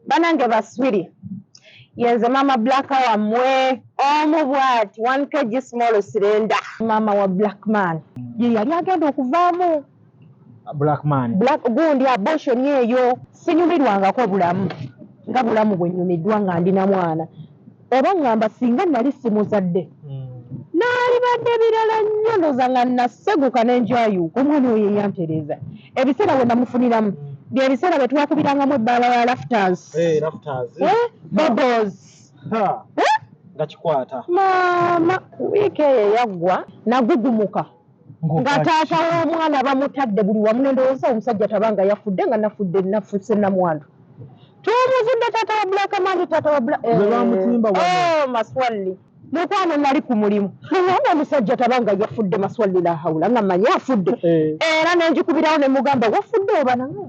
banange baswiri yenze mama Black wamwe omubwat 1 kg small cylinder mama wa Blackman ye yali agenda okuvaamu Blackman gundi abortion eyo sinyumirwangako bulamu nga bulamu bwe nyumiddwa nga ndina mwana oba ngamba singa nali simuzadde naali badde birala nnyo ndoza nga naseguka n'enjayuuka omwana oyo yampereza ebiseera bwe namufuniramu bye biseera bye twakubirangamu ebbaala ya rafters bubbles nga kikwata maama wiiki eyo yaggwa nagugumuka nga taata w'omwana bamutadde buli wamu nendowooza omusajja tabanga yafudde nga nafudde nafuse namwandu tumuvudde taata wa Blackman taata wa bamutimba maswali mukwano nali ku mulimu naye omusajja tabanga yafudde maswali la hawula nga manya afudde era nenjikubirawo ne mugamba wafudde oba nange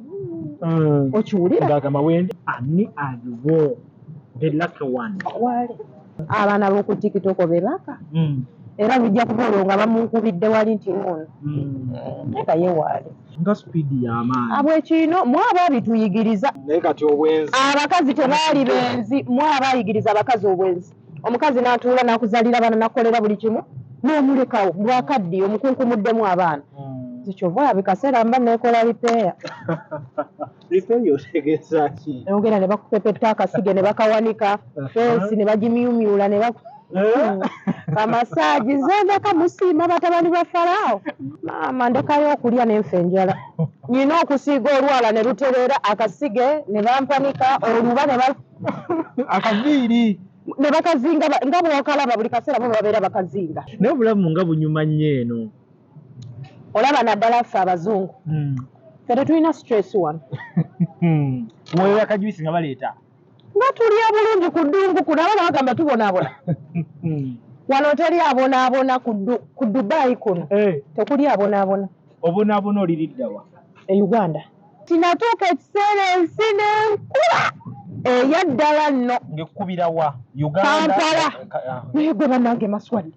okiwulira ngagamba wendi ani aliwo the lucky one wali abaana b'oku TikTok bebaka era bijja kuba nga bamunkubidde wali nti ono eka ye waali nga speedi y'amaanyi abwekino mwaba abituyigiriza naye kati obwenzi abakazi tebaali benzi mwaba ayigiriza abakazi obwenzi omukazi n'atuula n'akuzalira bana nakolera buli kimu n'omulekawo bwakaddi omukunkumuddemu abaana zikyova abikaseera mba nekola lipeeya lipeeya otegeeza ki ogenda ne bakupepetta akasige ne bakawanika fensi ne bagimyumyula ne kamasaaji zendeka musiima batabani ba Farao maama ndekayo okulya n'enfa enjala nyina okusiiga olwala ne lutereera akasige ne bampanika oluba ne akaviiri ne bakazinga nga bwokalaba buli kaseera bo babeera bakazinga naye obulamu nga bunyuma nnyo eno olaba naddala ffe abazungu ffe tetulina stress wano mwewe akajubisi nga baleeta nga tulya bulungi ku ddungu kuno abana bagamba tubonaabona wano teri abonaabona ku Dubai kuno tekuli abonaabona obonaabona oliriddawa e Uganda tinatuuka ekiseera ensi n'enkula eyaddala nno ng'ekkubirawa Uganda Kampala naye gwe bannange maswali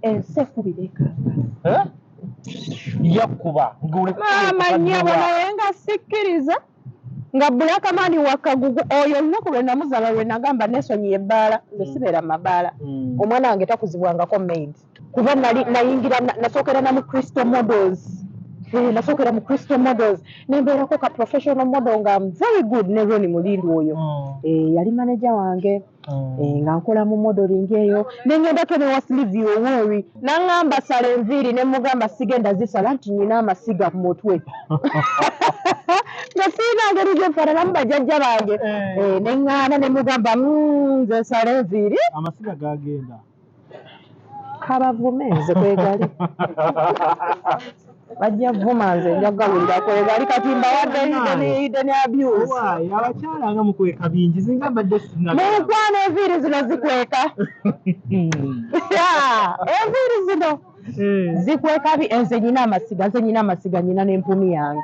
ensi ekkubira Kampala yakkuba maama nnyabo naye nga sikkiriza nga Blackman wakagugu oyo olunaku lwe namuzaala lwe nagamba nesonyiye ebbaala nze sibeera mu mabaala omwana wange takuzibwangako maid kuba nayingira nasookera na mu Crystal Models nasookera mu Crystal Models nembeerako ka professional model nga very good ne Ronnie Mulindu oyo yali manager wange nga nkola mu modeling eyo nengendako ne waslivi owori naŋŋamba sala enviiri ne mugamba sigenda zisala nti nyina amasiga ku mutwe nga siina ngeri gyefaananamu bajjajja bange neŋŋaana ne mugamba nze sala enviiri amasiga gagenda kabavume nze kwegali bajja vuma nze njagawulira kwegali katimba wadde ide ne abuse abakyala nga mukweka bingi zinga mbadde mukwano enviiri zino zikweka enviiri zino zikweka nze nyina amasiga nyina n'empumi yange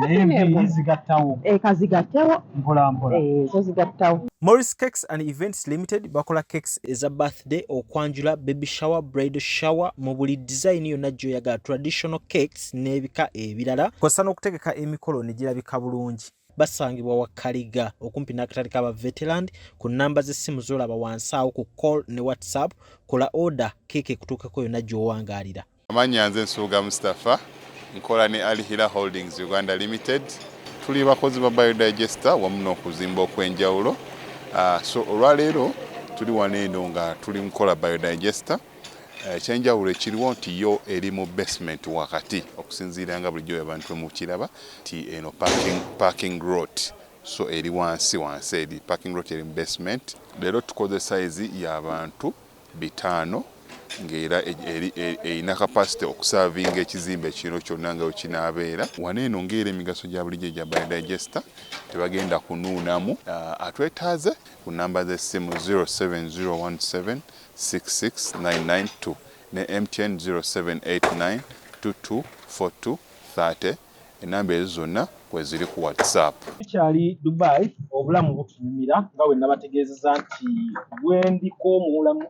enviiri zigattawo kazigattewo mpolampola zo zigattawo Morris Cakes and Events Limited bakola cakes eza birthday okwanjula baby shower bridal shower mu buli design yonna gy'oyagala traditional cakes n'ebika ebirala kosa n'okutegeka emikolo ne girabika bulungi basangibwa wa Kaliga okumpi n'akatale k'aba veteran ku namba z'essimu z'olaba wansi awo ku call ne WhatsApp kola order cake kutuukako yonna gy'owangaalira. Amanya nze Nsuuga Mustafa nkola ne Alihira Holdings Uganda Limited tuli bakozi ba biodigester wamu n'okuzimba okwenjawulo. So olwaleero tuli waneeno nga tuli nkola biodigester ekyenjawulo ekiriwo nti yo eri mu basement wakati okusinziira nga bulijjo abantu mu kiraba ti eno parking lot so eri wansi eri parking lot eri mu basement leero tukoze size y'abantu 5 ng'era erina capacity okusavinga ekizimbe kino kyonna nga wekinaabeera waneeno ng'era emigaso gya bulijjo gya biodigester tebagenda kunuunamu atwetaaze ku namba z'essimu 07017669992 ne MTN 0789224230 enamba ezo zonna kweziri ku WhatsApp. Tukyali Dubai obulamu butunyumira nga we nabategeezeza nti gwendiko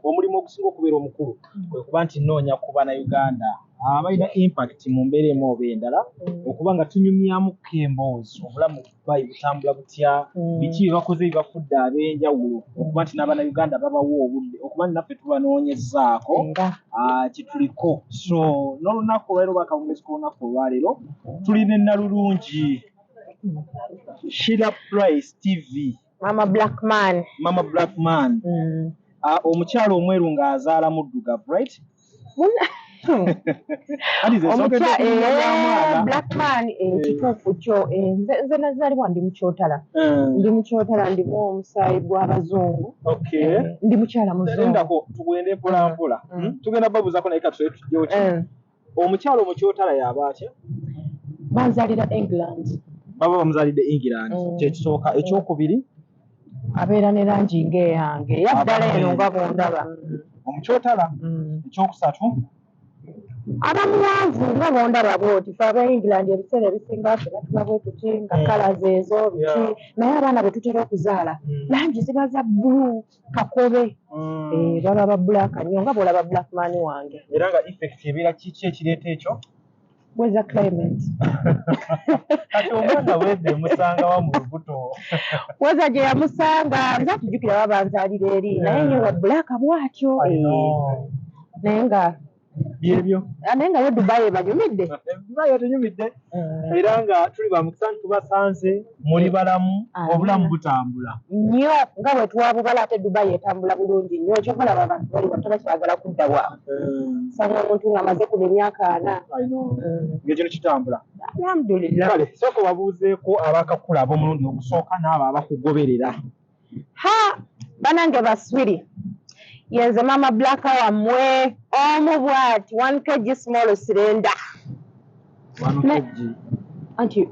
omulimu ogusinga okubeera omukulu kwe kuba nti noonya ku Bannayuganda abalina impact mu mbeera emu oba endala okuba nga tunyumyamu emboozi obulamu Dubai butambula butya biki bibakoze bibafudde ab'enjawulo okuba nti n'Abannayuganda babawo obudde okuba naffe tubanoonyezaako kituliko so n'olunaku olwaleero bakabungezi k'olunaku olwaleero tulina ennalulungi Sheila Price TV Mama Blackman omukyalo omweru ng'azaala muddugavu right Blackman ekituufu kyo nze nazaalibwa ndi mukyotala ndimu omusaayi gw'abazungu ndi mukyala muzungu tugende mpola mpola tugenda babuzaako naye katule tujjewo kino omukyalo mukyotala yaaba atya banzaalira England baba bamuzaalidde England kyekisooka ekyokubiri abeera ne langi ng'eyange yaddala eno nga bondaba omukyotala ekyokusatu abamuwanvu nga bondaba bwoti fe aba England ebiseera ebisinga ffe batuba bwe tuti nga kalazi ezo biki naye abaana be tutera okuzaala langi ziba za bbulu kakobe baba babulaka nnyo nga bwolaba Blackman wange era nga effect ebeera kiki ekireeta ekyo weza climate kati omwana wedde musanga wa mu lubuto weza gye yamusanga nze atujjukira babanzaalira eri naye nyo wa bulaka bwatyo naye nga byebyo naye nga yo Dubai ebanyumidde Dubai etunyumidde era nga tuli bamukisa nti tubasanze muli balamu obulamu butambula nnyo nga bwe twabubala ate Dubai etambula bulungi nnyo kyobalaba abantu bali bato bakyagala kudda waabwe sanga omuntu ng'amaze ku emyaka 4 ng'ekino kitambula alhamdulillah kale sooka babuuzeeko abakakula ab'omulundi ogusooka n'abo abakugoberera banange baswiri yenze Mama Black wammwe omu bwati 1 kg small cylinder 1 kg anti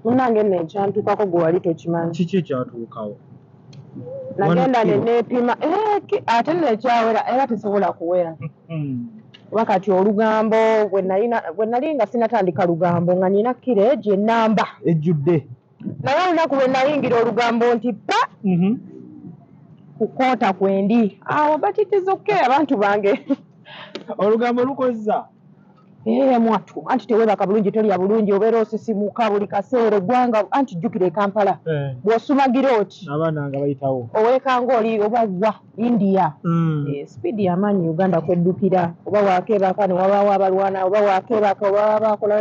munange nno ekyantukako gwe wali tokimanyi kiki ekyatuukawo nagenda neneepima ate nno ekyawera era tesobola kuwera kuba kati olugambo bwe nali nga sinatandika lugambo nga nina kiro egyo ennamba ejjudde naye olunaku lwe nayingira olugambo nti pa kukoota kwendi awo batitiza okukeera abantu bange olugambo lukozza mwatu anti tewebaka bulungi tolya bulungi obeera osisimuka buli kaseera eggwanga anti jjukira e Kampala bw'osumagira oti abaana nga bayitawo oweekanga oli oba wa India speedi y'amaanyi Uganda kweddukira oba wakeebaka ne wabaawo abalwana oba wakeebaka oba bakola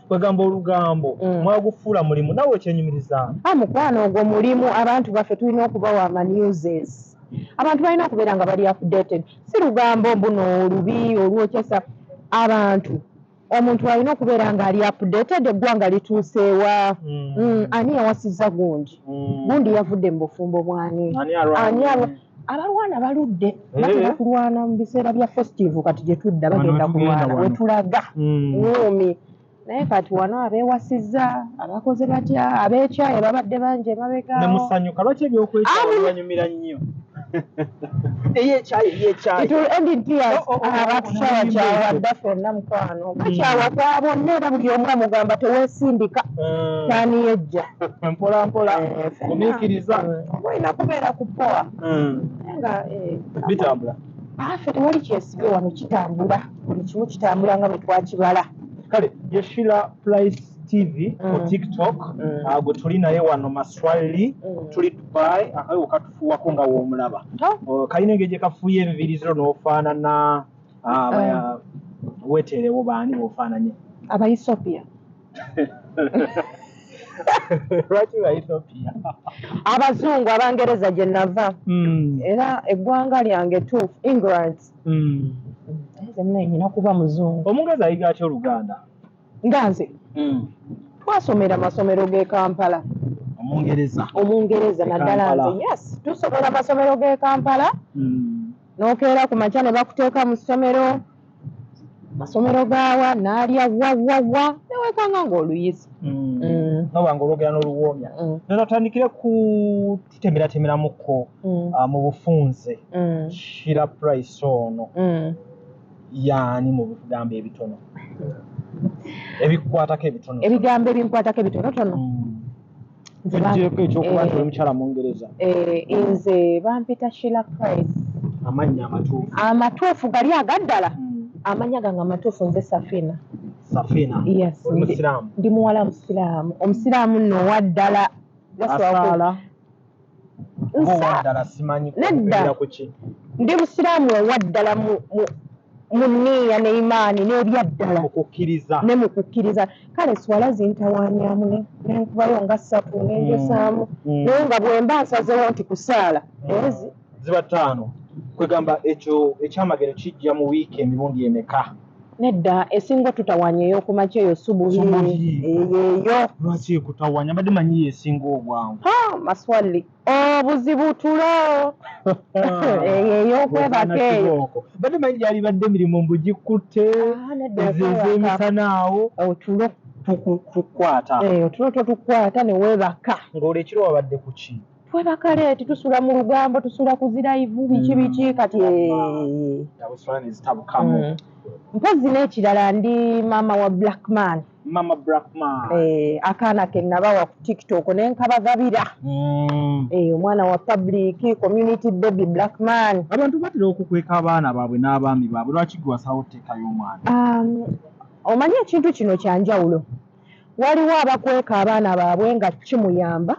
kwegamba olugambo mwagufuula mulimu nawe ekyenyumiriza mukwano ogwo mulimu abantu baffe tulina okubawa amanewses abantu balina okubeera nga bali updated si lugambo mbuno olubi olwokyesa abantu omuntu alina okubeera nga ali updated eggwanga lituuseewa ani yawasizza gundi yavudde mu bufumbo bwani abalwana baludde batera kulwana mu biseera bya festive kati gye tudda bagenda kulwana wetulaga nyumi naye kati wano abeewasizza abakoze batya ab'ekyayi babadde bangi emabegaawo nemusanyuka lwaki ebyokwekyalo banyumira nnyo batushawakyawada ffenna mukwano bakyawa kwa bonna era buli omu amugamba teweesindika taani yejja mpola mpola gumiikiriza olina kubeera ku poa nga bitambula ffe tewali kyesibye wano kitambula buli kimu kitambula nga bwe twakibala kale ye Sheila Price TV ku TikTok gwe tuli naye wano Maswali tuli Dubai akayo katufuwako nga w'omulaba kalina engeri gye kafuuye enviiri n'ofaanana weeteerewo baani b'ofaananye Abaethiopia lwaki Abaethiopia abazungu Abangereza gye nava era eggwanga lyange tuufu England nze nyina kuba muzungu omungereza ayiga atya Oluganda nga nze twasomera amasomero g'e Kampala omungereza naddala nze yes tusomera amasomero g'e Kampala n'okeera ku makya ne bakuteeka mu ssomero masomero gaawa n'alya wawawa newekanga ng'oluyizi nobanga olwogera n'oluwoomya nenatandikire ku tutemeratemeramuko mu bufunze Sheila Price ono yaani mu bigambo ebitono ebikwatako ebitono ebigambo ebinkwatako ebitonotono nzeko ekyokuba nti omukyala mungereza nze bampita Sheila Price amannya amatuufu gali agaddala amanya gange amatuufu nze Safina. Safina. Yes. Ndi muwala Musiraamu. Omusiraamu nno waddala. Asala. Waddala simanyi kubeera ku ki. Ndi Musiraamu waddala mu nniya ne imaani n'ebyaddala. Okukkiriza. Ne mu kukkiriza. Kale swala zintawaanyamu ne nkubayo nga 3 n'enjosaamu. Naye nga bwe mba nsazeewo nti kusaala. Ziba 5. Kwegamba ekyo ekyamagero kijja mu wiiki emirundi emeka. Nedda esinga tutawanya ey'okumakya eyo subuhi eyo. Lwaki ekutawanya mbadde manyi esinga obwangu? Maswali obuzibu tulo ey'okwebaka eyo. Mbadde manyi gyali badde emirimu mbugikutte ez'emisanaawo otulo tukwata. Otulo totukwata ne weebaka. Ng'olekiro wabadde ku ki? Twebaka leeti tusula mu lugambo tusula ku zirayivu biki kati mpozi n'ekirala ndi maama wa Blackman. Mama Blackman. Akaana ke nabawa ku TikTok ne nkabagabira. Omwana wa public community baby Blackman. Abantu batera okukweka abaana baabwe n'abaami baabwe lwaki gwe wasawo teekayo omwana? Omanyi ekintu kino kyanjawulo. Waliwo abakweka abaana baabwe nga kimuyamba.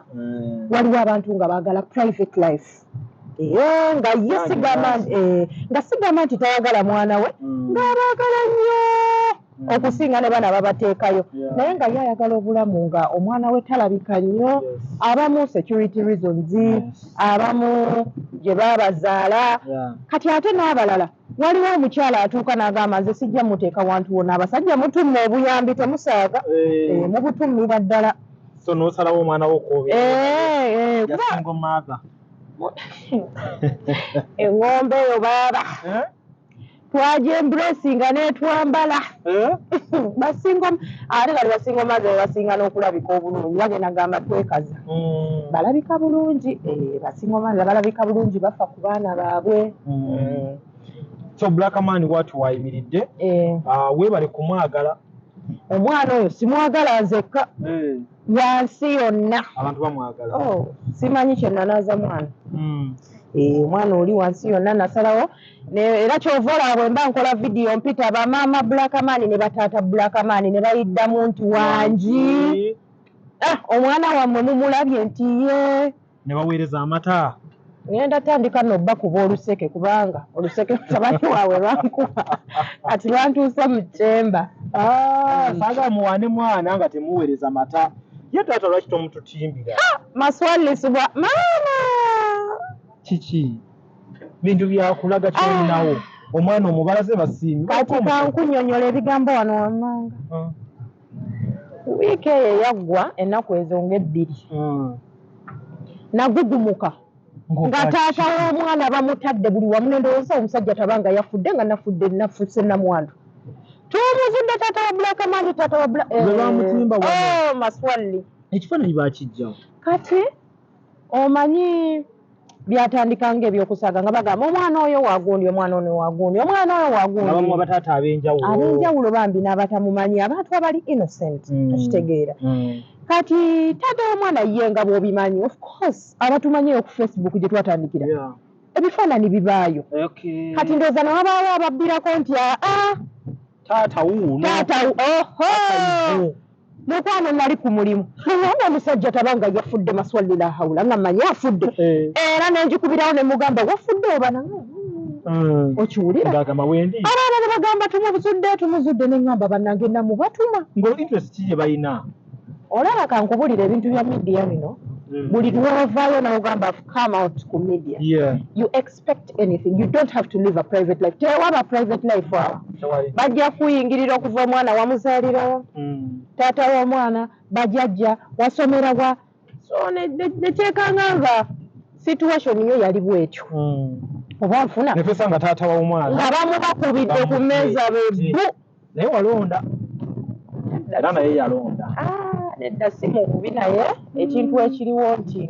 Waliwo abantu nga baagala private life. Nga ye sigamba nti tayagala mwana we ng'abaagala nnyo okusinga ne bana babateekayo naye nga ye ayagala obulamu nga omwana we talabika nnyo abamu security reasons abamu gye baabazaala kati ate n'abalala waliwo omukyala atuuka n'agamba nze sijja muteeka wantu wonna abasajja mutumma obuyambi temusaaga mubutummira ddala so n'osalawo omwana wo okubeera single mother. Engombe eyo baaba twaje embracinga n'etwambala basinga ate kali basinga maze basinga n'okulabika obulungi bagenda gamba twekaza balabika bulungi basinga maze balabika bulungi bafa ku baana baabwe. So Blackman watu wayimiridde weebale kumwagala omwana oyo simwagala nzekka yansi yonna abantu bamwagala simanyi kyenanaaza mwana omwana oli wansi yonna nasalawo era kyova olaba bwe mba nkola vidiyo mpita bamaama Blackman ne bataata Blackman ne bayiddamu nti wangi omwana wammwe mumulabye nti ye ne baweereza amata ngenda tandika nobba kuba oluseke kubanga oluseke mutabani waabwe lwankuba kati lwantuusa mu kyemba saaga muwane mwana nga temuweereza mata ye taata lwaki tomututimbira maswalisibwa maama kiki bintu byakulaga kyolinawo omwana omubalaze basiimi kati kankunyonyola ebigambo wano wammanga wiiki eyo eyaggwa ennaku ezo nga2 nagugumuka nga taata w'omwana bamutadde buli wamu nendowooza omusajja tabanga yafudde nga nafudde namwandu tumuzudde taata wa Blackman taata wa bamutimba maswali ekifaananyi bakijjawo kati omanyi byatandika ng'ebyokusaaga nga bagamba omwana oyo wagundi omwana ono wagundi omwana oyo wagundi abamu abataata ab'enjawulo bambi n'abatamumanyi abantu abali innocent takitegeera kati taata w'omwana ye nga bw'obimanyi of course abatumanyiyo ku Facebook gye twatandikira ebifaananyi bibaayo kati ndowooza nawabaawo ababbirako nti taata wuuno mukwano nali ku mulimu nga omusajja tabanga yafudde maswalira hawula nga mmanyi afudde era nenjikubirawo ne mugamba wafudde oba okiwulira abaana ne bagamba tumuzudde ne ŋŋamba bannange namubatuma ng'interest ki gye balina olaba kankubulira ebintu bya media bino buli lwovaayo n'ogamba come out ku media you expect anything you don't have to live a private life tewaba private life awo bajja kuyingirira okuva omwana wamuzaalirawo taata w'omwana bajajja wasomera wa so neteekanga nga situation yo yali bwetyo oba nfuna nga taata w'omwana nga bamubakubidde ku mmeeza bebbu naye walonda era naye yalonda nedda si mukubi naye ekintu ekiriwo nti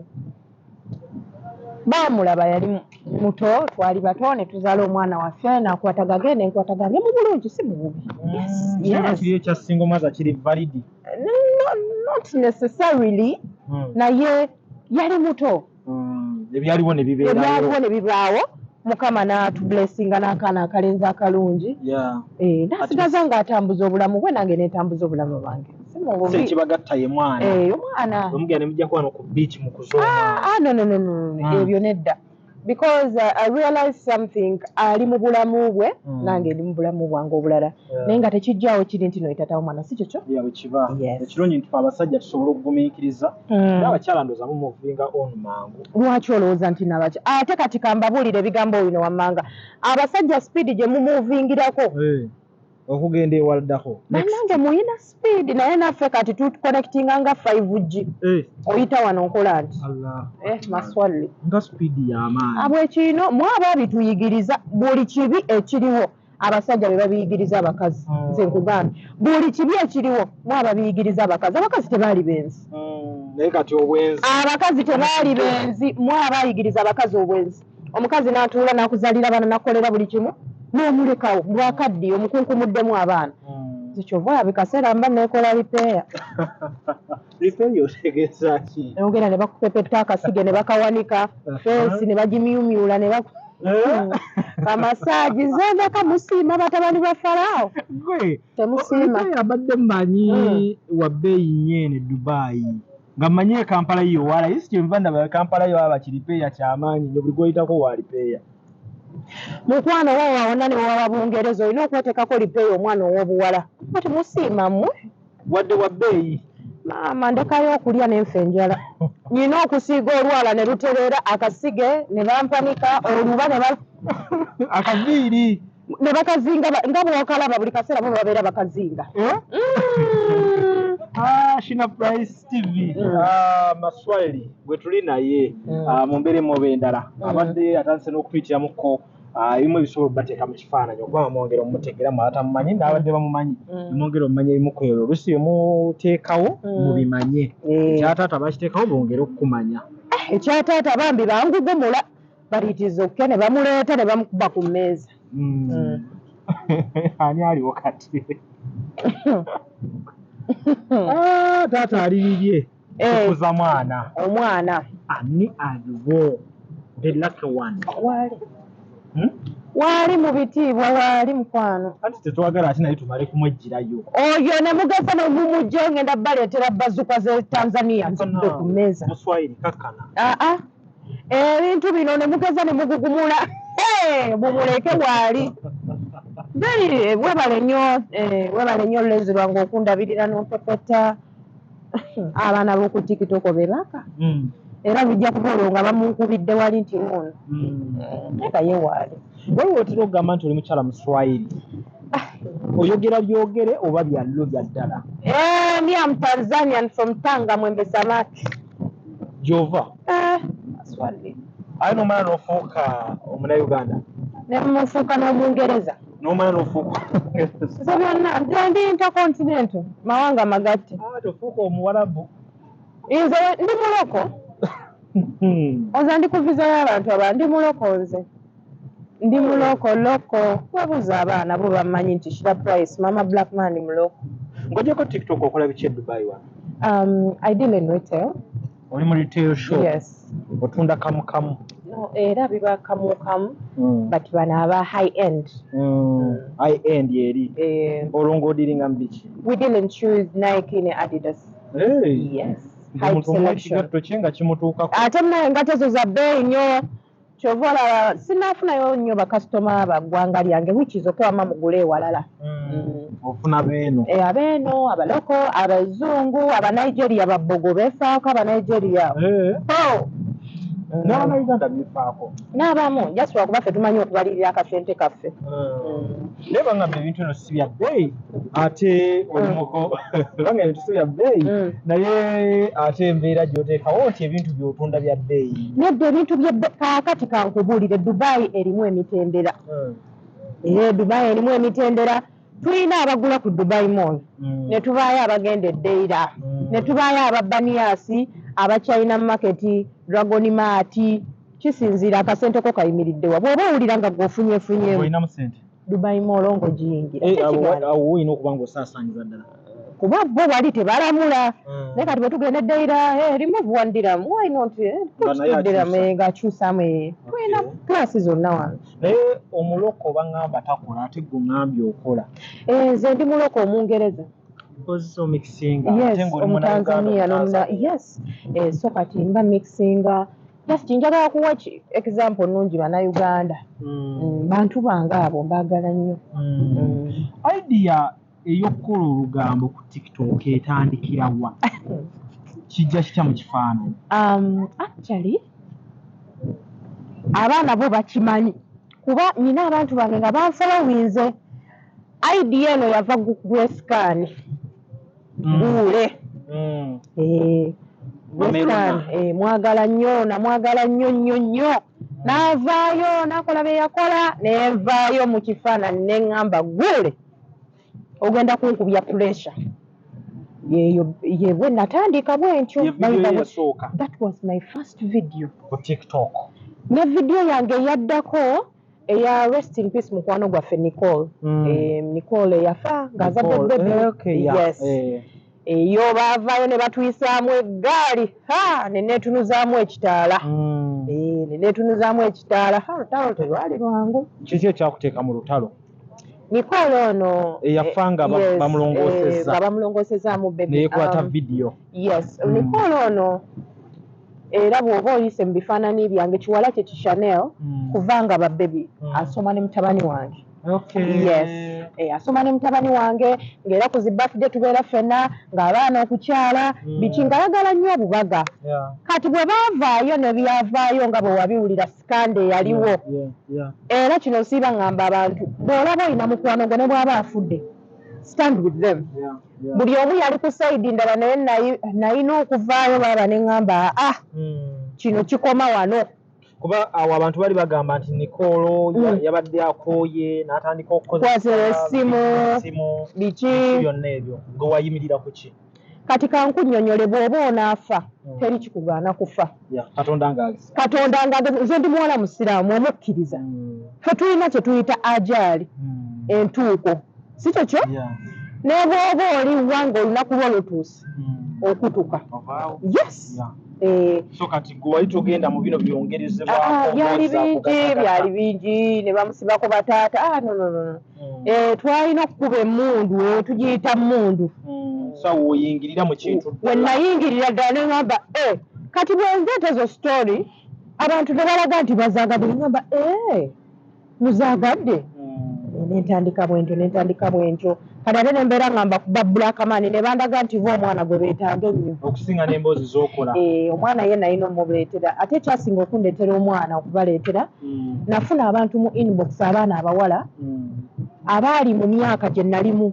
baamulaba yali muto twali bato ne tuzaala omwana waffe nakwataga genda enkwatagange mu bulungi si mububi kiri ekya single mother kiri valid not necessarily naye yali muto ebyaliwo ne bibaawo mukama n'atublessinga n'akaana akalenzi akalungi nasigaza ng'atambuza obulamu bwe nange neetambuza obulamu bwange sekibagatta ye mwana omwana omugenda ne mujja kubano ku beach mu kuzooma no ebyo nedda because I realized something ali mu bulamu bwe nange ndi mu bulamu bwange obulala naye nga tekijjaawo kiri nti noyitata omwana si kyokyo bwekiba ekirungi nti abasajja tusobola okugumiikiriza n'abakyala ndooza mumuvinga on mangu lwaki olowooza nti nabaki ate kati kambabuulira ebigambo wino wammanga abasajja speed gye mumuvingirako okugenda ewaldako bannange muyina speed naye naffe kati tuconnectinga nga 5G oyita wano nkola nti maswali nga speed y'amaanyi abwekino mwaba bituyigiriza buli kibi ekiriwo abasajja be babiyigiriza abakazi nze nkugambye buli kibi ekiriwo mwaba biyigiriza abakazi tebaali benzi naye kati obwenzi abakazi tebaali benzi mwaba ayigiriza abakazi obwenzi omukazi n'atuula n'akuzalira bana nakolera buli kimu n'omulekawo bwakaddi omukunkumuddemu abaana zikyova olaba bikaseera mba neekola lipeeya lipeeya otegeeza ki ogenda ne bakupepetta akasige ne bakawanika fensi ne bagimyumyula ne kamasaaji zendaka musiima batabani ba faraawo temusiima abadde mmanyi wa bbeeyi nyeene Dubai nga mmanyi e Kampala yo wala isi kyenva ndaba Kampala yo aba kiripeeya kyamaanyi nyo buli goyitako wa lipeeya mukwano wo wawona ne waba Bungereza olina okwetekako lipeeya omwana ow'obuwala ati musiima mmwe wadde wa bbeeyi maama ndekayo okulya n'enfa enjala nyina okusiiga olwala ne lutereera akasige ne bampanika oluba akaviiri ne bakazinga nga bwokalaba buli kaseera bo babeera bakazinga Sheila Price TV Maswali gwe tuli naye mu mbeera endala abadde atandise n'okutuyitiramuko ebimu ebisobola okubateeka mu kifaananyi okuba mwongera omutegera mwatamumanyi n'abadde bamumanyi mwongera omumanyi ebimu ku ebyo oluusi emuteekawo mubimanye ekyataata bakiteekawo bongere okukumanya ekyataata bambi bangugumula baliitiza okuke ne bamuleeta ne bamukuba ku mmeeza ani aliwo kati taata alibibye okuza mwana omwana ani aliwo the lucky one waali mu bitiibwa waali mukwano anti tetwagala ati naye tumale kumwejjirayo oyo ne mugeza ne mumujja ngenda baleetera bazuka ze Tanzania nzidde ku mmeeza muswahili kakkana ebintu bino ne mugeza ne mugugumula mumuleke waali webale nnyo lezi lwange okundabirira n'ompepeta abaana b'oku TikTok bebaka era bijja kukola nga bamunkubidde wali nti ono eka ye waali wewe otera okugamba nti oli mukyala muswahili oyogera byogere oba byallo bya ddala me am Tanzanian from Tanga Mwembe Samaki gyova maswali aye nomala n'ofuuka omunayuganda ne mufuuka n'Obungereza nomala n'ofuuka so byonna ndi intercontinental mawanga magatte tofuuka omuwarabu nze ndi muloko oza ndi kuvizayo abantu aba ndi muloko nze ndi muloko webuuza abaana bo bamanyi nti Sheila Price mama Blackman muloko ng'ogyeko TikTok okola biki e Dubai wano I deal in retail oli mu retail shop yes otunda kamukamu era biba kamukamu but bano aba high end eri olwo ng'odiringa mu biki we deal in shoes Nike ne Adidas yes ekigatto kye nga kimutuukako ate munaye engato ezo za bbeeyi nnyo kyova olaba sinaafunayo nnyo bakasitoma baggwanga lyange wikizoke wama mugule ewalala ofuna beeno abeeno abaloko abazungu abanigeria babbogo beefaako abanigeria n'abanayuganda beefaako n'abamu just lwakuba ffe tumanyi okubalirira akasente kaffe naye bangamba ebintu eno si bya bbeeyi ate olimuko banga ebintu si bya bbeeyi naye ate embeera gy'oteekawo nti ebintu by'otunda bya bbeeyi nedda ebintu kaakati kankubuulire Dubai erimu emitendera Dubai erimu emitendera tulina abagula ku Dubai Mall ne tubaayo abagenda eddeira ne tubaayo ababbaniyaasi aba China Market Dragon Mart kisinziira akasente ko kayimiriddewa bw'oba owulira nga gwofunyefunyeemu olina mu sente Dubai Mall ng'ogiyingira awo olina okuba ng'osaasaanyiza ddala kuba bo bali tebalamula naye kati bwe tugenda dayira remove one dirham why not put two dirham ng'akyusamu tulina class zonna wano naye omuloko bangamba takola ate gungambye okola nze ndi muloko omungereza omutanzania nomuna yes so kati mba mixinga just njagala kuwa example nungi bannayuganda bantu bange abo mbagala nnyo idea ey'okukola olugambo ku TikTok etandikira wa kijja kitya mu kifaananyi actually abaana bo bakimanyi kuba nina abantu bange nga banfolowinze idea eno yava gwesikaani guule mwagala nnyo namwagala nnyo n'avaayo n'akola bye yakola nenvaayo mu kifaananyi neŋŋamba guule ogenda kunkubya pressure yebwe natandika bwentyo that was my first video ku TikTok ne video yange eyaddako eya rest in peace mukwano gwaffe Nicole eyafa ng'azadde bebe yes eyo baavaayo ne batuyisaamu eggaali neneetunuzaamu ekitaala neneetunuzaamu ekitaala olutalo terwali lwangu kiki ekyakuteeka mu lutalo Nicole ono eyafa nga bamulongoosezaamu bebe neyekwata video yes Nicole ono era bw'oba oyise mu bifaananyi byange kiwala kye Chanel kuvanga babebi asoma ne mutabani wange yes asoma ne mutabani wange ng'era ku zi birthday tubeera ffenna ng'abaana okukyala biki ngayagala nnyo obubaga kati bwe baavaayo ne byavaayo nga bwe wabiwulira sikande eyaliwo era kino siiba ŋŋamba abantu bw'olaba olina mukwano gwo ne bw'aba afudde stand with them buli omu yali ku sayidi ndala naye nayina okuvaayo baaba ne ŋŋamba kino kikoma wano kuba awo abantu bali bagamba nti Nicole yabadde akooye n'atandika okukozesa essimu biki byonna ebyo gwe wayimirira ku ki kati kankunnyonnyole bw'oba onaafa teri kikugaana kufa katonda ng'ageze nze ndi muwala musiraamu omukkiriza fe tulina kye tuyita ajaali entuuko si kyekyo ne bw'oba oliwa ng'olunaku lwo lutuuse okutuka yes so kati gwe wali togenda mu bino byongerezebwako byali bingi ne bamusibako bataata no twalina okukuba emmundu tugiyita mmundu sawo oyingirira mu kintu we nayingirira ddala ne ŋŋamba kati bwenzeeta ezo story abantu ne balaga nti bazaagadde ne ŋŋamba muzaagadde nentandika bwentyo kati ate ne mbeera ŋŋamba kuba Blackman ne bandaga nti ba omwana gwe beetaaga ennyo okusinga n'emboozi z'okola omwana ye nalina omuleetera ate ekyasinga okundeetera omwana okubaleetera nafuna abantu mu inbox abaana abawala abaali mu myaka gye nalimu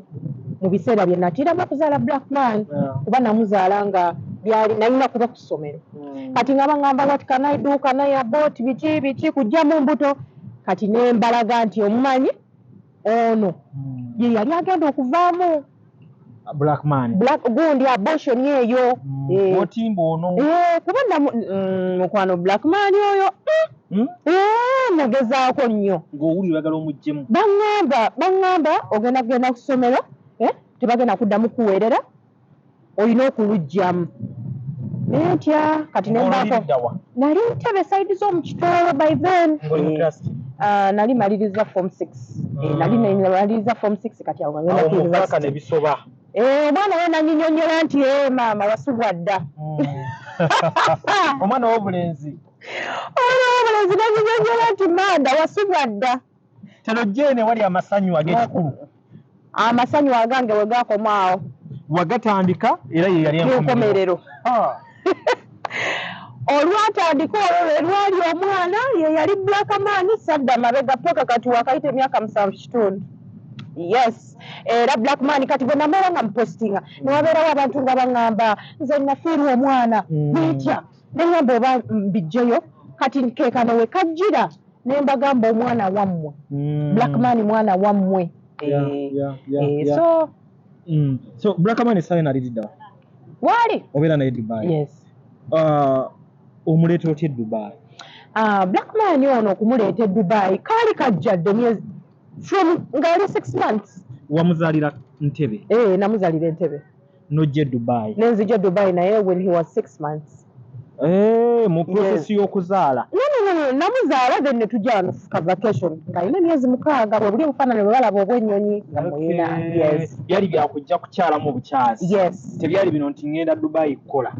mu biseera bye natiiramu okuzaala Blackman kuba namuzaala nga nalina kuba ku ssomero kati nga baŋŋamba bati kanaiduuka naye abooti biki kujjamu mbuto kati ne mbalaga nti omumanyi ono ye yali agenda okuvaamu Blackman gundi abortion eyo otimba ono kuba mukwano Blackman oyo nagezaako nnyo ng'owulira oyagala omuggyemu baŋŋamba ogenda kugenda ku ssomero tebagenda kuddamu kuweerera olina okulugjamu netya kati nembaako nali ntebe saidi z'omu kitoola by then nali maliriza form 6 nali maliriza form 6 kati awo omwana we nanyinyonyola nti maama wasubwa dda omwana w'obulenzi nanyinyonyola nti manda wasubwa dda terojjeene wali amasanyu ag'ekikulu amasanyu agange we gakomaawo wagatandika era ye yali enkomerero olwatandika olwo lwe lwali omwana ye yali Blackman sadda mabega paka kati wakayita emyaka 7 yes era Blackman kati bwe namala nga mupostinga newabeerawo abantu nga baŋŋamba nze nafiirwa omwana bitya neŋŋamba oba mbijjeyo kati nkeekano we kajjira ne mbagamba omwana wammwe Blackman mwana wammwe so Blackman sawe naliridda wali obeera naye Dubai yes omuleeta otya Dubai Blackman ono okumuleeta Dubai kaali kajjadde nga ali 6 months wamuzaalira Ntebe namuzaalira Entebbe nojje Dubai. Nenzija Dubai naye when he was 6 months. Mu process y'okuzaala. No, namuzaala then ne tujja wano ka vacation. Ng'alina emyezi 6 bwe buli obufaananyi bwe balaba obw'ennyonyi nga muyina. Yes. Byali bya kujja kukyala mu bukyazi. Yes. Tebyali bino nti ngenda Dubai kukola.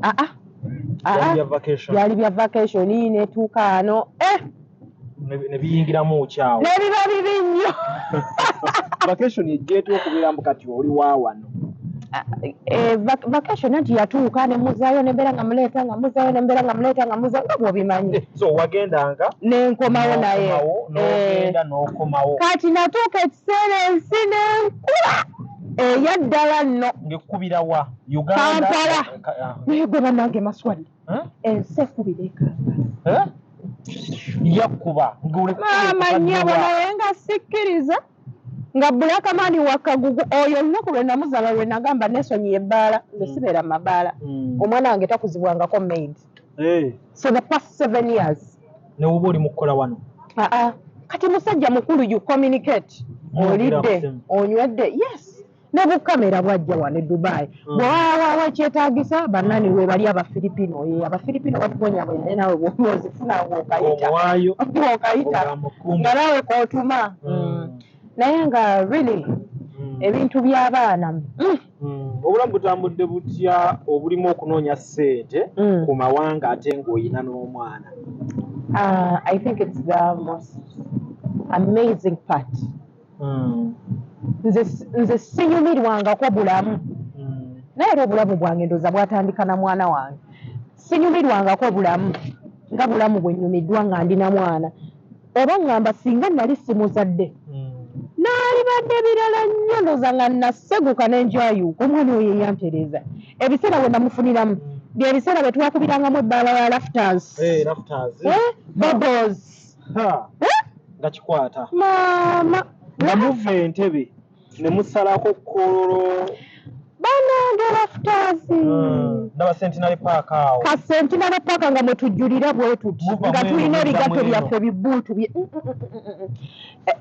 Byali bya vacation netuuka ano. Ne biyingiramu okyawo. Ne biba bibi nnyo. Vacation ejjeetu okubeera mu kati oli wa wano. Vacation anti yatuuka ne muzaayo ne mbeera nga muleeta nga muzaayo ne mbeera nga muleeta nga muzaayo nga bw'obimanyi. So wagendanga ne nkomawo naye. N'ogenda n'okomawo. Kati natuuka ekiseera ensi n'enkula eyaddala nno. Ng'ekkubira wa? Uganda? Kampala. Naye gwe bannange maswali. Ensi ekkubira e Kampala. Yakkuba. Maama nnyabo naye nga sikkiriza. Nga Blackman wakagugu oyo olunaku lwe namuzaala lwe nagamba nesonyi ebbaala nze sibeera mu mabaala omwana wange takuzibwangako maid so the past 7 years ne woba oli mu kukola wano kati musajja mukulu you communicate olidde onywedde yes ne bukamera bwajja wano e Dubai bwewaawa ekyetaagisa bannani we bali abafiripino abafiripino batubonyabwe naye nawe bwozifuna ng'okayita nga nawe kootuma naye nga really ebintu by'abaana obulamu butambudde butya obulimu okunoonya ssente ku mawanga ate ng'oyina n'omwana? I think it's the most amazing part. Nze sinyumirwangako bulamu naye era obulamu bwange ndooza bwatandika na mwana wange. Sinyumirwangako bulamu nga bulamu bwe nnyumiddwa nga ndina mwana oba ngamba singa nali simuzadde naalibadde birala nnyo ndooza nga nasseguka n'enjayuuka omwana oyo yantereza ebiseera bwe namufuniramu byebiseera bye twakubirangamu ebbaala ya lafters bubbles nga kikwata maama nga muva entebe ne musalako kololo banange lafters ndaba Centenary Park awo ka Centenary Park nga mwe tujjulira bwe tuti nga tulina ebigato byaffe bibuutu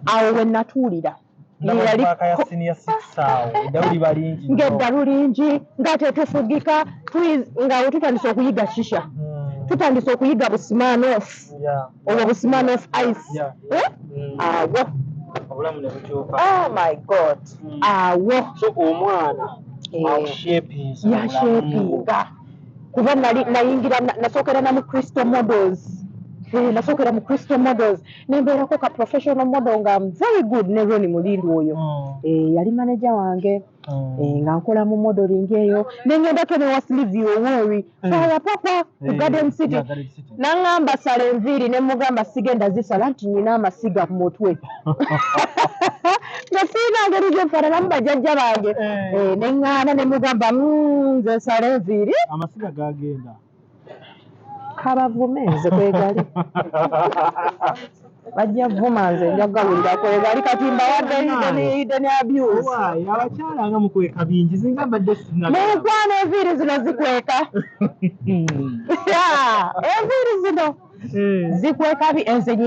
awo we natuulira ng'eddalu lingi nga tetufugika nga tutandise okuyiga shisha tutandise okuyiga busimanof olwo busimanof ice awo oh my god awo omwana yashepinga kuba nayingira nasookera na mu crystal models nembeerako ka professional model nga very good ne Ronnie Mulindi oyo yali manager wange nga nkola mu modeling eyo nengendako ne wa Silvio Owori fire papa Garden City nangamba sala enviiri ne mugamba sigenda zisala nti nina amasiga ku mutwe nga siina ngeri gyefaananamu bajjajja bange neŋŋaana ne mugamba nze sala enviiri amasiga gagenda kabavume nze kwegali bajja vuma nze njagawulira kwegali kati mbawadde ne abuse abakyala nga mukweka bingi zinga mbadde munkwana enviiri zino zikweka enviiri zino zikweka nze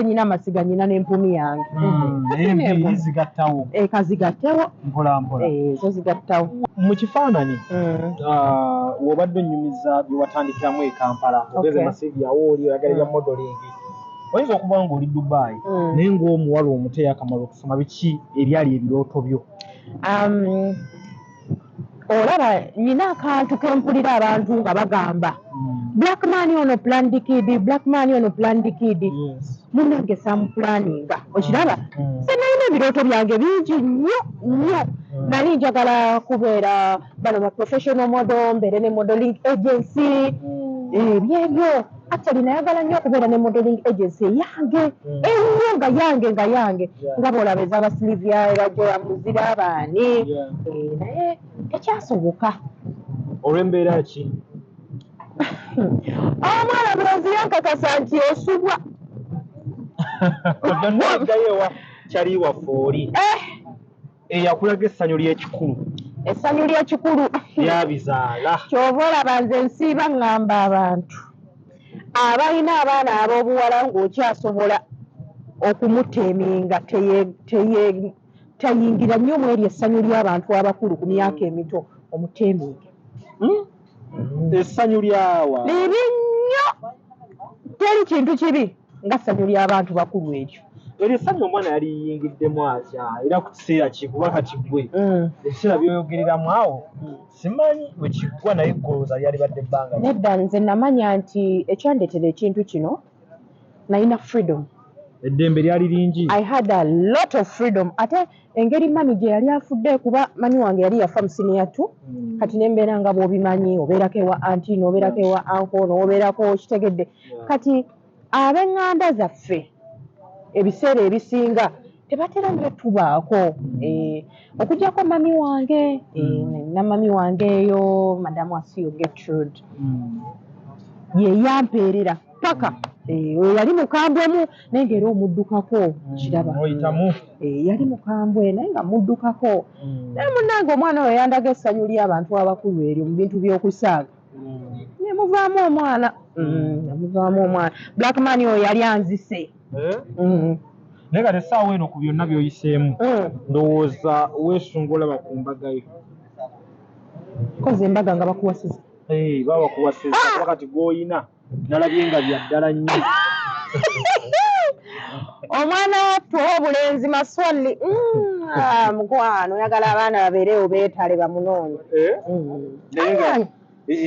nyina amasiga nyina n'empumi yange enviiri zigattawo kazigattewo mpolampola zo zigattawo mu kifaananyi w'obadde onnyumiza bye watandikiramu e Kampala ogeze masigi awo oli oyagala bya modeling oyinza okuba ng'oli Dubai naye ng'omuwala omuteeyo akamalo okusoma biki ebyali ebirooto byo? Olaba nina akantu kempulira abantu nga bagamba Blackman ono planned kid munange samupulaninga okiraba se nalina ebirooto byange bingi nnyo nali njagala kubeera bano ba professional model mbeere ne modeling agency byebyo actually nayagala nnyo okubeera ne modeling agency yange ennyo nga yange nga bw'olaba ezaba Silvia erajoya muzira abaani naye tekyasoboka olw'embeera ki? omwana mulozi yankakasa nti osubwa oddayo kyali waffe oli eyakulaga essanyu ly'ekikulu lyabizaala kyova olaba nze nsiiba ŋŋamba abantu abalina abaana ab'obuwala ng'okyasobola okumuteeminga tayingira nnyo mu eryo essanyu ly'abantu abakulu ku myaka emito omutembe essanyu lyawa libi nnyo teri kintu kibi nga ssanyu ly'abantu bakulu ekyo eryo essanyu omwana yali yiyingiddemu atya era ku kiseera ki kuba kati gwe ebiseera byoyogereramu awo simanyi bwe kiggwa naye golooza lyali badde ebbanga nedda nze namanya nti ekyandeetera ekintu kino nalina freedom eddembe lyali lingi I had a lot of freedom ate engeri mami gye yali afudde kuba mami wange yali yafa mu siniya 2 kati nembeera nga bw'obimanyi obeerako ewa anti n'obeerako ewa anko n'obeerako kitegedde kati ab'eŋŋanda zaffe ebiseera ebisinga tebatera nyo tubaako okugyako mami wange na mami wange eyo madamu Asiyo Gertrude ye yampeerera paka oyo yali mukambwemu naye ng'era omuddukako kiraba oyitamu yali mukambwe naye nga muddukako naye munnange omwana oyo yandaga essanyu ly'abantu abakulu eryo mu bintu by'okusaaga nemuvaamu omwana Blackman oyo yali anzise naye kati essaawa eno ku byonna by'oyiseemu ndowooza weesunga olaba ku mbaga yo koze embaga nga bakuwasiza baba bakuwasiza kuba kati gw'oyina nalabye nga bya ddala nnyo omwana wattu ow'obulenzi maswali mukwano oyagala abaana babeerewo beetale bamunoonye naye nga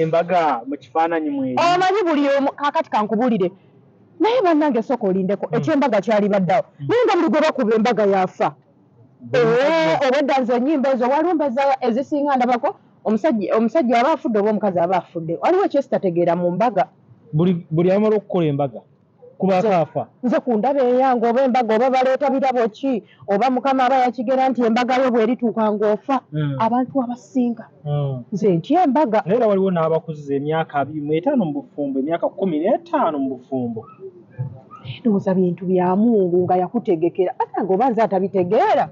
embaga mu kifaananyi mweri omanyi buli omu kakati kankubulire naye bannange sooka olindeko ekyembaga kyali baddawo naye nga buli gwe bakuba embaga yafa obwedda nze ennyimba ezo waliwo mbeza ezisinga ndabako omusajja aba afudde oba omukazi aba afudde waliwo ekyesitategeera mu mbaga buli amala okukola embaga kubaako afa nze ku ndaba eyange oba embaga oba baleeta birabo ki oba mukama aba yakigera nti embaga yo bw'erituuka ng'ofa abantu abasinga nze ntya embaga naye era waliwo n'abakuziza emyaka 25 mu bufumbo emyaka 15 mu bufumbo ndowooza bintu bya Mungu nga yakutegekera ate ng'oba nze atabitegeera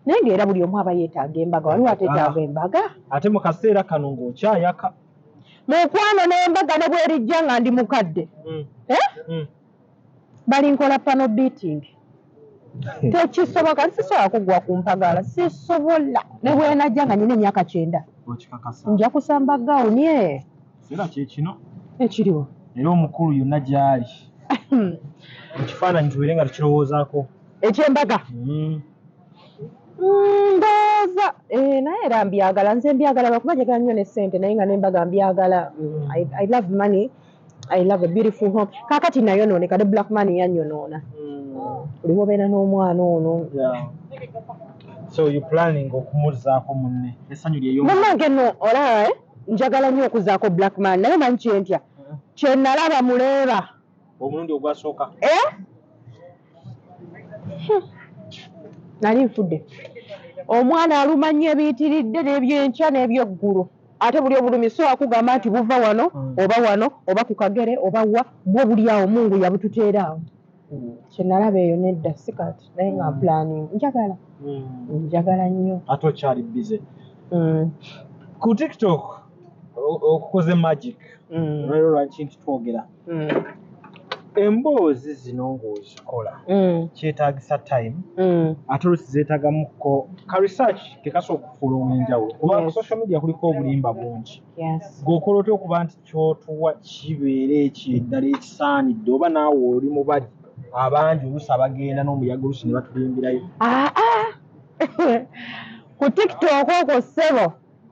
naye ng'era buli omu aba yeetaaga embaga waliwo ateetaaga embaga ate mu kaseera kano ng'okyayaka mukwano n'embaga ne bwerijja nga ndi mukadde bali nkola pano beating tekisoboka sisobola kuggwa ku mpagala sisobola ne bwenajja nga nyina emyaka 9 nja kusamba gawuni era kyekino ekiriwo era omukulu yonna gyali ekifaananyi tubeere nga tukirowoozaako ekyembaga ndowooza naye era mbyagala nze mbyagala lwakuba njagala nnyo ne ssente naye nga n'embaga mbyagala I love money I love a beautiful home kaakati nayonooneka ne Blackman yanyonoona oliwo obeera n'omwana ono so you planning okumuzaako munne essanyu lyeyo munnange nno olaba njagala nnyo okuzaako Blackman naye manyi kyentya kye nalaba muleeba omulundi ogwasooka nali nfudde omwana aluma nnyo ebiyitiridde n'ebyenkya n'ebyeggulu ate buli obulumi so akugamba nti buva wano oba ku kagere oba wa bwo buli awo Mungu yabututeera awo kye nalaba eyo nedda si kati naye nga planning njagala nnyo ate okyali bize ku TikTok okukoze magic olwero lwaki nti twogera emboozi zino ng'ozikola kyetaagisa time ate olusi zeetaagamuko ka research kekasobola okufuula ow'enjawulo kuba ku social media kuliko obulimba bungi ng'okola otya okuba nti kyotuwa kibeera ekyeddala ekisaanidde oba naawe oli mu bali abangi olusi abagenda n'omuyaga olusi ne batulimbirayo ku TikTok okwo ssebo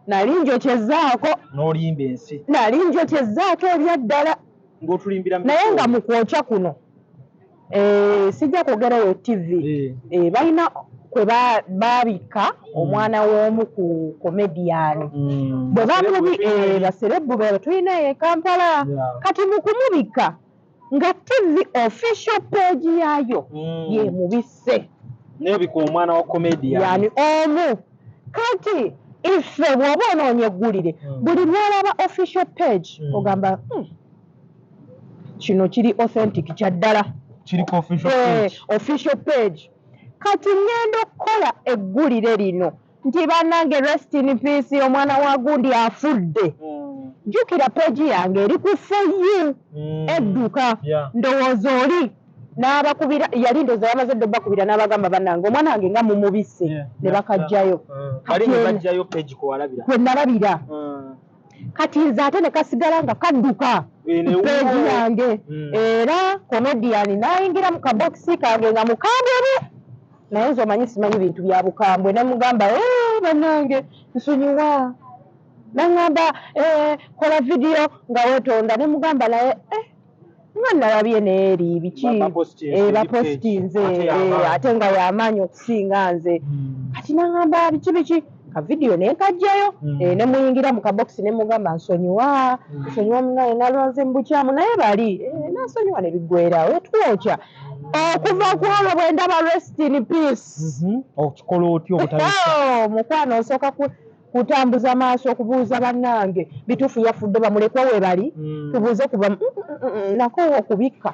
nali njokyezaako n'olimba ensi nali njokyezaako ebyaddala ng'otulimbira naye nga mu kwokya kuno sijja kwogerayo TV balina kwe baabika omwana w'omu ku komediyani bwe bamubi baserebbu be tulina e Kampala kati mu kumubika nga TV official page yaayo ye mubisse nebika omwana wa komediyani omu kati ife bw'oba onoonya eggulire buli lwolaba official page ogamba kino kiri authentic kya ddala kiriko official page kati ngenda okukola eggulire lino nti bannange rest in peace omwana wa gundi afudde jjukira page yange eri ku For You edduka ndowooza oli n'abakubira yali ndoza yamaze ddo bakubira n'abagamba bannange omwana wange nga mumubise ne bakajjayo kali ne bajjayo page ko walabira kwe nalabira kati nze ate ne kasigala nga kadduka peegi yange era comedian n'ayingira mu kabokisi kange nga mukambwe naye nze omanyi simanyi bintu bya bukambwe namugamba bannange nsonyiwa naŋŋamba kola vidiyo nga weetonda ne mugamba naye nga nalabye neeri biki bapostinze ate nga yamaanyi okusinga nze kati naŋŋamba biki ka vidiyo naye kajjayo ne muyingira mu kabokisi ne mugamba nsonyiwa munaye nalwaze mu bukyamu naye bali nansonyiwa ne biggwerawo etwokya okuva ku olwo bwe ndaba rest in peace okikola otyo obutabisa mukwano osooka kutambuza maaso okubuuza bannange bituufu yafudde bamulekwa we bali tubuuze kuba nakoowa okubikka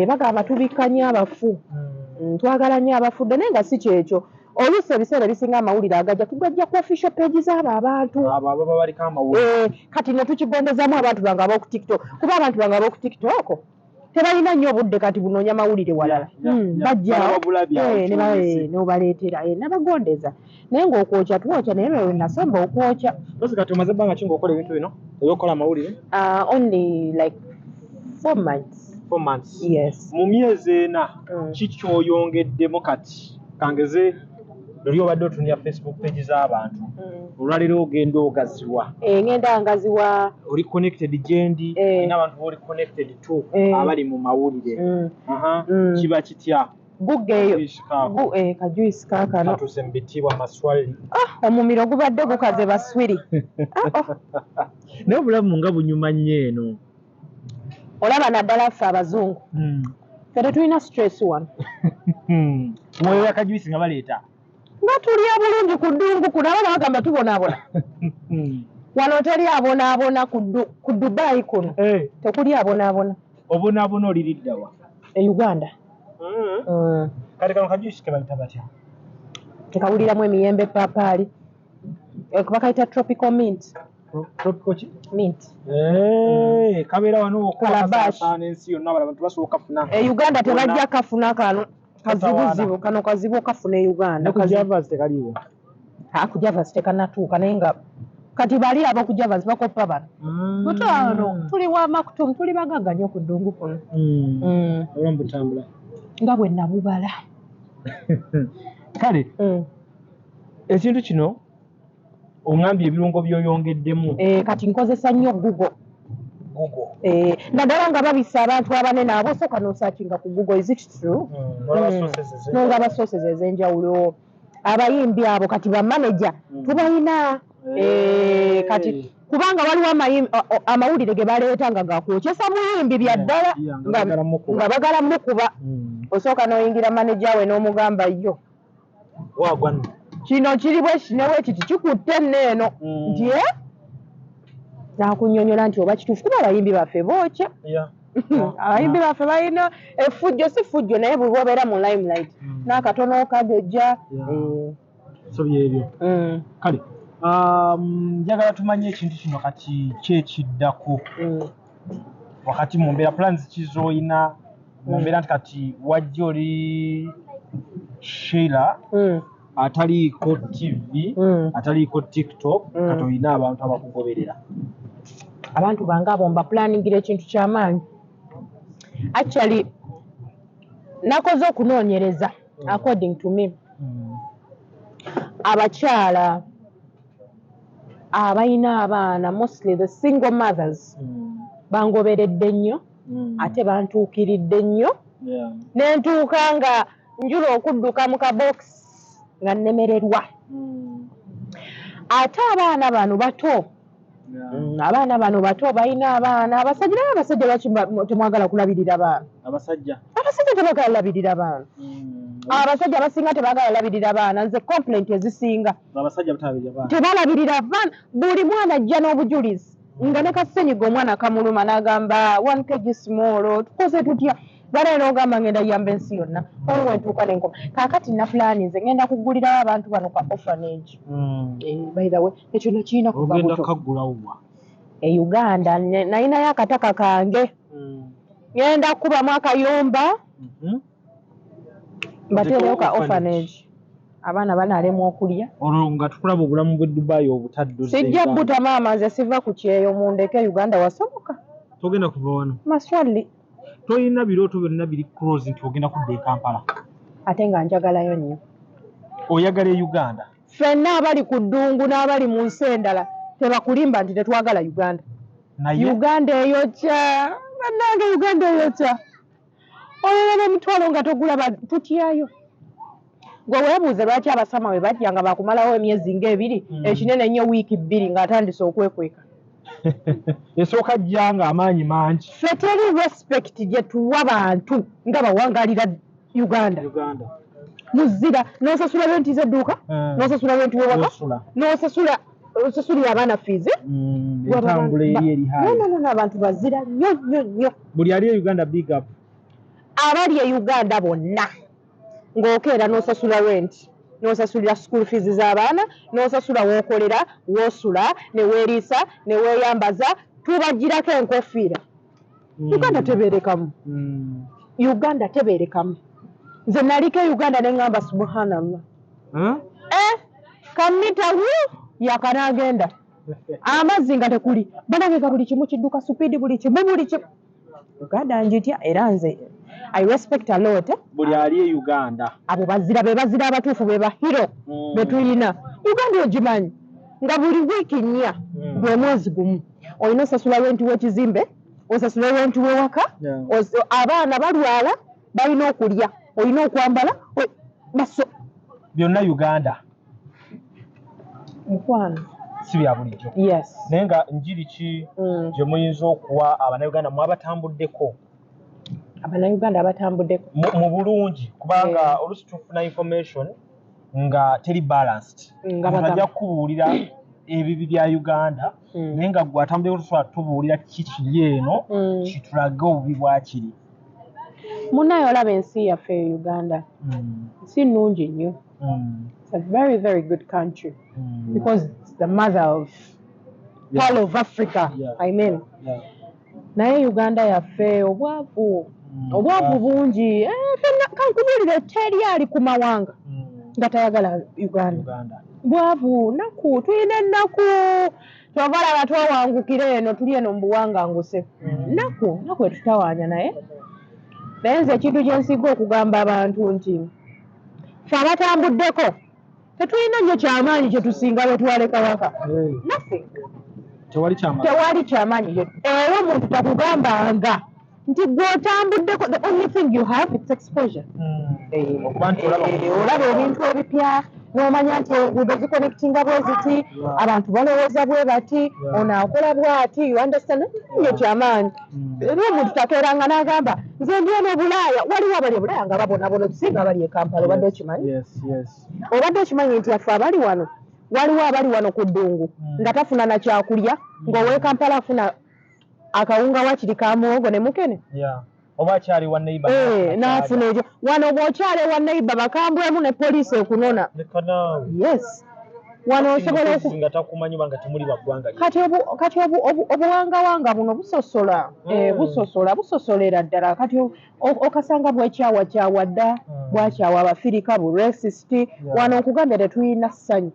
bagamba tubikka nnyo abafu twagala nnyo abafudde naye nga si kyekyo oluusi ebiseera ebisinga amawulire agajja tugajja ku official page z'abo abantu baba baliko amawulire kati ne tukigondezaamu abantu bange ab'oku tiktok kuba abantu bange ab'oku tiktok tebalina nnyo obudde kati bunoonya mawulire walala bajjawo n'obaleetera nabagondeza naye ng'okwokya twokya naye lwe nasomba okwokya kati omaze ebbanga ki ng'okola ebintu bino ebyokukola amawulire only like 4 months yes mu myezi ena kikyoyongeddemu kati kangeze luli obadde otunira Facebook page z'abantu olwaliro ogenda ogaziwa ngenda ngaziwa oli connected gyendi n'abantu b'oli connected to abali mu mawulire kiba kitya gugeyo kajuisi kaakano katuse mu bitibwa maswali omumiro gubadde gukaze baswiri naye obulamu nga bunyuma nnyo eno olaba naddala ffe abazungu ffe tetulina stress wano mwoyo akajuisi nga baleeta nga tulya bulungi ku ddungu kuno aba bagamba tubonaabona wano teri abonaabona ku Dubai kuno tekuli abonaabona obonaabona oliriddawa e Uganda kati kano kajuisi ke bayita batya tekawuliramu emiyembe epaapaali bakayita tropical mint kabeera wano okulabasaana ensi yonna abantu basobola kafuna e Uganda tebajja kafuna kano kazibuzibu kano kazibu okafuna e Uganda ku Javas tekaliwo ku Javas tekanatuuka naye nga kati bali abo ku Javas bakoppa bano mutano tuli wa Maktoum tuli bagagga nnyo ku ddungu kuno olwambutambula nga bwe nabubala kale ekintu kino ongambye ebirungo byoyongeddemu kati nkozesa nnyo Google naddala nga babisa abantu abanene abo sooka nosakinga ku Google is it true nongaba sources ez'enjawulo abayimbi abo kati bamanager tubalina kati kubanga waliwo amawulire ge baleeta nga gakwokesa muyimbi byaddala nga bagala mukuba osooka n'oyingira manager we n'omugamba yo wagwano kino kiri bwe kinewe kiti kikutte nneeno nti nakunnyonnyola nti oba kituufu kuba abayimbi baffe bookya abayimbi baffe balina effujjo si ffujjo naye bwe bobeera mu limelight n'akatono okagejja so byebyo kale njagala tumanye ekintu kino kati kyekiddako wakati mu mbeera plans kizoyina mu mbeera nti kati wajja oli Sheila ataliiko TV ataliiko TikTok kati olina abantu abakugoberera abantu bange abo mbaplaningira ekintu ky'amaanyi actually nakoze okunoonyereza according to me abakyala abalina abaana mostly the single mothers bangoberedde nnyo ate bantuukiridde nnyo nentuuka nga njula okudduka mu kabokisi nga nnemererwa ate abaana bano bato abaana bano bato balina abaana abasajja naye abasajja lwaki temwagala kulabirira baana abasajja tebagala labirira baana abasajja abasinga tebagala labirira baana nze complaint ezisinga tebalabirira baana buli mwana ajja n'obujulizi nga ne kasenyiga omwana kamuluma n'agamba 1 kg small tukoze tutya bala n'ogamba ngenda yamba ensi yonna olwo entuuka n'enkoma kaakati na fulani nze ngenda kugulirawo abantu bano ka orphanage by the way ekyo nakirina kuba buto kaggulawo e Uganda nalinayo akataka kange ngenda kubamu akayumba mbateerewo ka orphanage abaana banaalemu okulya olwo nga tukulaba obulamu bwe Dubai obutadduze sijja bbuta maama nze siva ku kyeyo mundeke Uganda wasoboka togenda kuva wano maswali toyina birooto byonna biri close nti ogenda kudda e Kampala ate nga njagalayo nnyo oyagala e Uganda ffenna abali ku ddungu n'abali mu nsi endala tebakulimba nti tetwagala Uganda naye Uganda eyokya bannange Uganda eyokya olaba emitwalo nga togula tutyayo gwe weebuuze lwaki abasama we batya nga bakumalawo emyezi ng'ebiri ekinene ennyo wiiki 2 ng'atandise okwekweka esooka jja nga amaanyi mangi ffe teri respect gye tuwa bantu nga bawangalira Uganda muzira n'osasula renti z'edduuka n'osasula renti wewaka n'osasulira abaana fiizi entambula eri hayi no abantu bazira nnyo buli ali e Uganda big up abali e Uganda bonna ng'okeera n'osasula rent n'osasulira school fees z'abaana n'osasula w'okolera w'osula ne weeriisa ne weeyambaza tubagirako enkofiira Uganda tebeerekamu Uganda tebeerekamu nze naliko e Uganda ne ŋŋamba subhanallah kamita yakanaagenda amazzi nga tekuli banageka buli kimu kidduka supiidi buli kimu Uganda njitya era nze I respect a lot buli ali e Uganda abo bazira be bazira abatuufu be bahiro be tulina Uganda ogimanyi nga buli wiiki 4 gwe mwezi gumu olina osasula renti w'ekizimbe osasula renti w'ewaka abaana balwala balina okulya olina okwambala byonna Uganda mukwano si bya bulijjo naye nga njiri ki gye muyinza okuwa abannayuganda mwabatambuddeko abannayuganda abatambuddeko mu bulungi kubanga oluusi tufuna information nga teri balanced ajja kukubuulira ebibi bya Uganda naye nga gwe atambuddeko tusobola tubuulira kikiri eno kitulage obubi bwakiri munnaye olaba ensi yaffe Uganda nsi nnungi nnyo it's a very very good country because it's the mother of all of Africa I mean naye Uganda yaffe obwavu bungi kankubuulire teri ali ku mawanga nga tayagala Uganda bwavu naku tulina ennaku tovalaba twawangukira eno tuli eno mu buwanganguse naku etutawaanya naye nze ekintu kye nsinga okugamba abantu nti ffe abatambuddeko tetulina nnyo kyamaanyi kye tusinga bwe twaleka waka naffe tewali kyamaanyi era omuntu takugambanga nti gw'otambuddeko the only thing you have it's exposure olaba ebintu ebipya n'omanya nti enguudo ziconnectinga bwe ziti abantu balowooza bwe bati ono akola bw'ati you understand nnyo kyamaanyi era omuntu takeeranga n'agamba nze ndi eno Bulaaya waliwo abali e Bulaaya nga babonabona tusinga abali e Kampala obadde okimanyi obadde okimanyi nti affe abali wano waliwo abali wano ku ddungu nga tafuna na kyakulya ng'ow'e Kampala afuna akawunga wakiri ka muwogo ne mukene oba akyali wa neighbor n'afuna ekyo wano bw'okyali wa neighbor bakambwemu ne poliisi ekunona yes wano osobola nga takumanyi banga temuli baggwanga kati obuwangawanga buno busosolera ddala kati okasanga bwekyawa dda bwakyawa abafirika bu racist wano okugambye tetulina ssanyu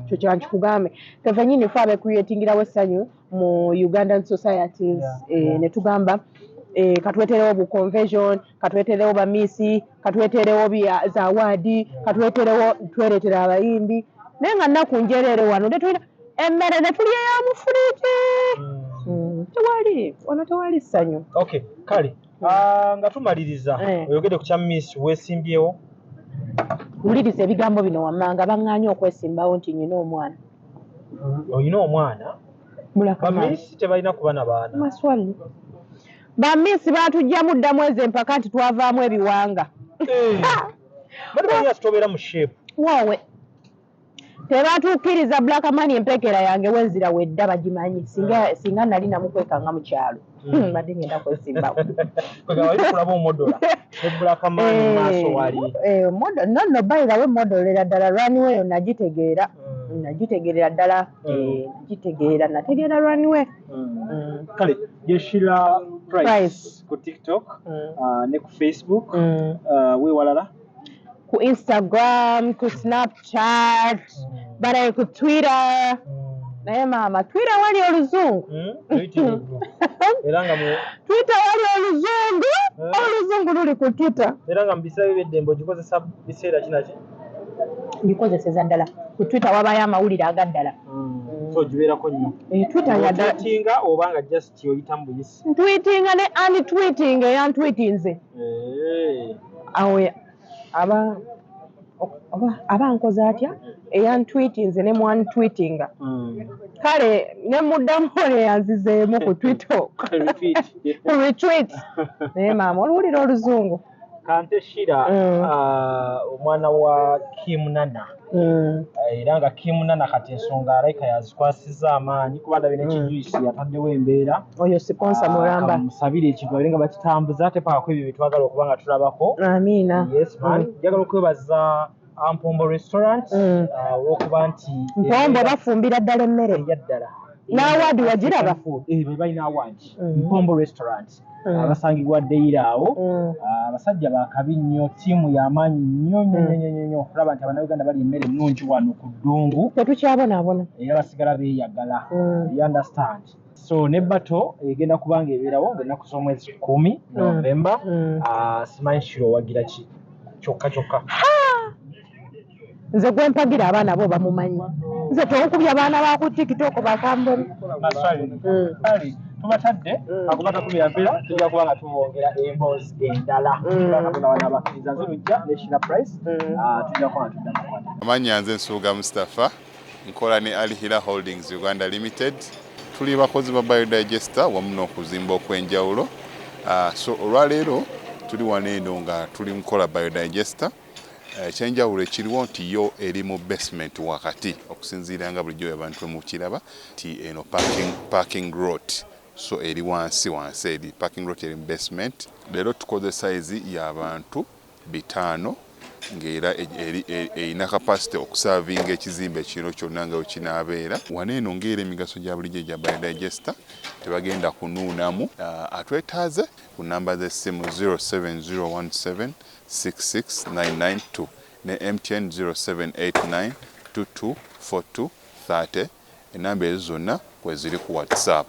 kyo kyankikugambe ffe nyini fe abecreatingirawo essanyu mu Ugandan societies ne tugamba katweterewo bu convention katweterewo ba misi katweterewo za awadi katweterewo tweretera abayimbi naye nga nnaku njereere wano tetulina emmere ne tulya ya mu fridge tewali ssanyu okay kale nga tumaliriza oyogedde ku kya miss weesimbyewo wuliriza ebigambo bino wammanga baŋŋaanye okwesimbawo nti nyina omwana oyina omwana bamisi tebalina kuba na baana maswali bamisi batujjamu ddamu ezo empaka nti twavaamu ebiwanga tobeera mu shape wowe tebatuukiriza Blackman empeekera yange wenzira wedda bagimanyi singa nali namukwekanga mu kyalo badde ngenda kwesimbawo kulaba omodola ne Blackman maaso wali nonno bayirawo modolera ddala lwaniweeyo nagitegeera nagitegeerera ddala gitegeera nategeera lwaniwe kale ye Sheila Price ku TikTok ne ku Facebook weewalala ku Instagram ku Snapchat baraye ku Twitter naye maama Twitter wali oluzungu era nga mu Twitter wali oluzungu luli ku Twitter era nga mu biseera by'eddembe ogikozesa biseera kinaki ngikozeseza ddala ku Twitter wabayo amawulire agaddala so gibeerako nnyo Twitter ya ddala tweetinga oba nga just oyitamu buyisi ntweetinga ne untweeting eyantweetinze awo aba nkoze atya eyantweetinze ne mwantweetinga kale ne muddamu neyanzizeemu ku Twitter retweet naye maama oluwulira oluzungu kante Sheila omwana wa Kim Nana era nga Kim Nana kati ensonga alayika yazikwasiza amaanyi kuba ndabye n'ekijuisi yataddewo embeera oyo siponsa mulamba musabire ekintu babire nga bakitambuza ate paka kwebyo byetwagala okuba nga tulabako amiina yes man njagala okwebaza Mpombo restaurant olwokuba nti Mpombo bafumbira ddala emmere yaddala n'awaadi wagiraba balina awaadi Mpombo restaurant abasangibwa Deira awo abasajja bakabi nnyo ttiimu y'amaanyi nnyo okulaba nti Abannayuganda bali emmere ennungi wano ku ddungu tetukyabonaabona era basigala beeyagala you understand so ne bato egenda kubanga ebeerawo ng'ennaku z'omwezi 10 November simanyi Sheila owagira ki kyokka nze gwe mpagira abaana bo bamumanyi nze tonkubya abaana ba ku TikTok bakamboni tubatadde akuba kakubira mpera tujja kuba nga tubongera emboozi endala katonda wana abakkiriza nze lujja ne Sheila Price tujja kuba nga tuddamukwata amannya nze Nsuuga Mustapha nkola ne Alihira Holdings Uganda Limited tuli bakozi ba biodigester wamu n'okuzimba okw'enjawulo so olwaleero tuli wano eno nga tuli mukola biodigester ekyenjawulo ekiriwo nti yo eri mu basement wakati okusinziira nga bulijjo abantu mu kiraba nti eno parking lot so eri wansi eri parking lot eri mu basement leero tukoze size y'abantu 5 ng'era erina capacity okusavinga ekizimbe kino kyonna nga wekinaabeera wano eno ng'era emigaso gya bulijjo gya biodigester tebagenda kunuunamu atwetaaze ku namba z'essimu 07017669992 ne MTN 0789224230 enamba ezo zonna kweziri ku WhatsApp